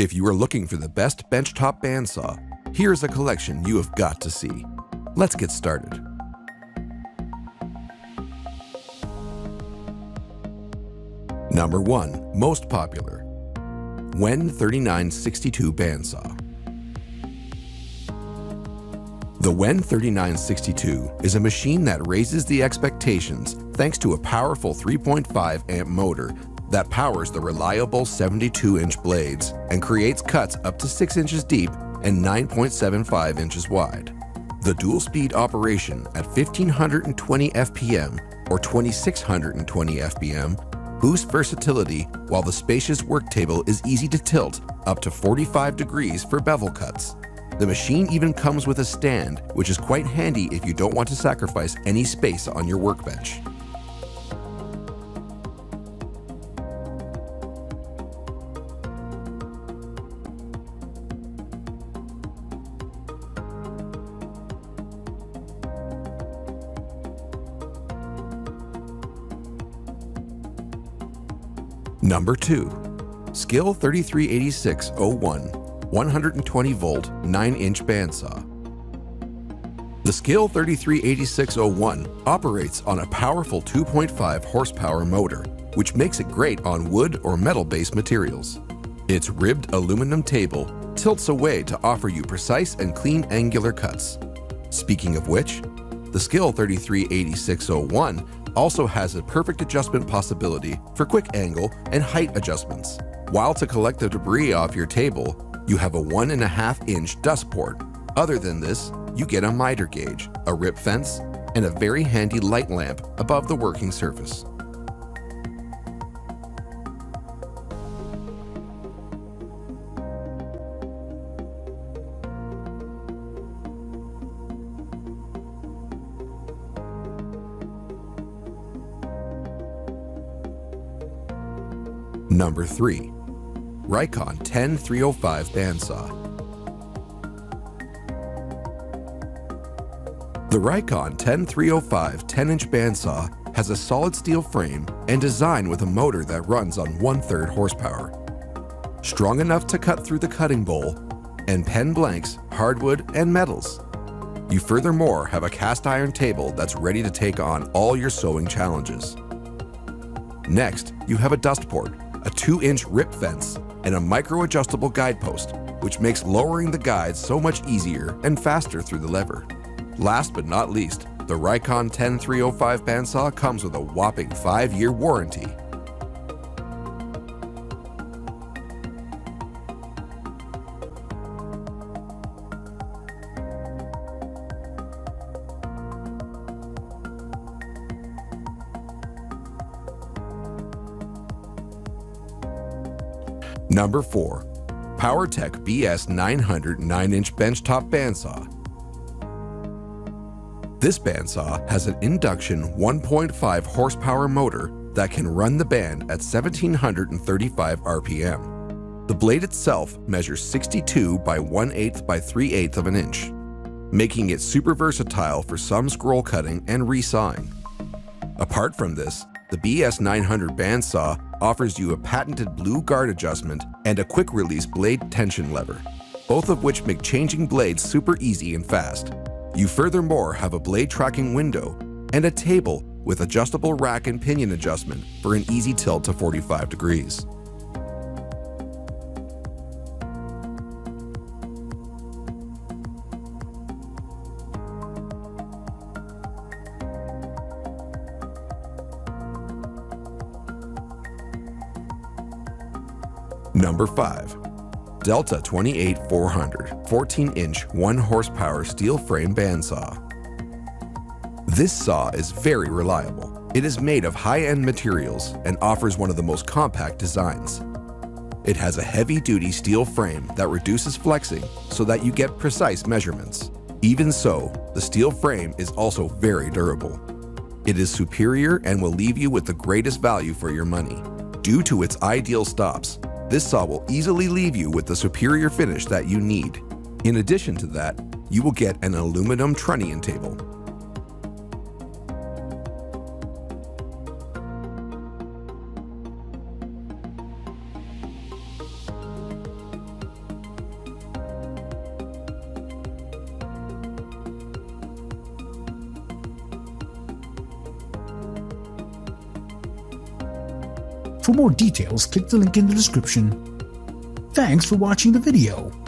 If you are looking for the best benchtop bandsaw, here's a collection you have got to see. Let's get started. Number 1. Most popular. WEN 3962 Bandsaw. The WEN 3962 is a machine that raises the expectations thanks to a powerful 3.5 amp motor that powers the reliable 72-inch blades and creates cuts up to 6 inches deep and 9.75 inches wide. The dual-speed operation at 1520 FPM or 2620 FPM boosts versatility, while the spacious work table is easy to tilt up to 45 degrees for bevel cuts. The machine even comes with a stand, which is quite handy if you don't want to sacrifice any space on your workbench. Number 2. SKIL 338601 120 volt 9-inch bandsaw. The SKIL 338601 operates on a powerful 2.5 horsepower motor, which makes it great on wood or metal-based materials. Its ribbed aluminum table tilts away to offer you precise and clean angular cuts. Speaking of which, the SKIL 338601 also has a perfect adjustment possibility for quick angle and height adjustments. While to collect the debris off your table, you have a 1.5-inch dust port. Other than this, you get a miter gauge, a rip fence, and a very handy light lamp above the working surface. Number 3. Rikon 10305 Bandsaw. The Rikon 10305 10-inch bandsaw has a solid steel frame and design with a motor that runs on 1/3 horsepower. Strong enough to cut through the cutting bowl and pen blanks, hardwood, and metals. You furthermore have a cast iron table that's ready to take on all your sewing challenges. Next, you have a dust port, a 2-inch rip fence, and a micro-adjustable guidepost, which makes lowering the guides so much easier and faster through the lever. Last but not least, the Rikon 10305 bandsaw comes with a whopping 5-year warranty. Number 4. POWERTEC BS 900 9-inch benchtop bandsaw. This bandsaw has an induction 1.5 horsepower motor that can run the band at 1735 RPM. The blade itself measures 62 by 1/8 by 3/8 of an inch, making it super versatile for some scroll cutting and resawing. Apart from this, the BS 900 bandsaw offers you a patented blue guard adjustment and a quick-release blade tension lever, both of which make changing blades super easy and fast. You furthermore have a blade tracking window and a table with adjustable rack and pinion adjustment for an easy tilt to 45 degrees. Number 5. Delta 28400 14-inch 1-horsepower steel frame bandsaw. This saw is very reliable. It is made of high-end materials and offers one of the most compact designs. It has a heavy-duty steel frame that reduces flexing so that you get precise measurements. Even so, the steel frame is also very durable. It is superior and will leave you with the greatest value for your money. Due to its ideal stops, this saw will easily leave you with the superior finish that you need. In addition to that, you will get an aluminum trunnion table. For more details, click the link in the description. Thanks for watching the video.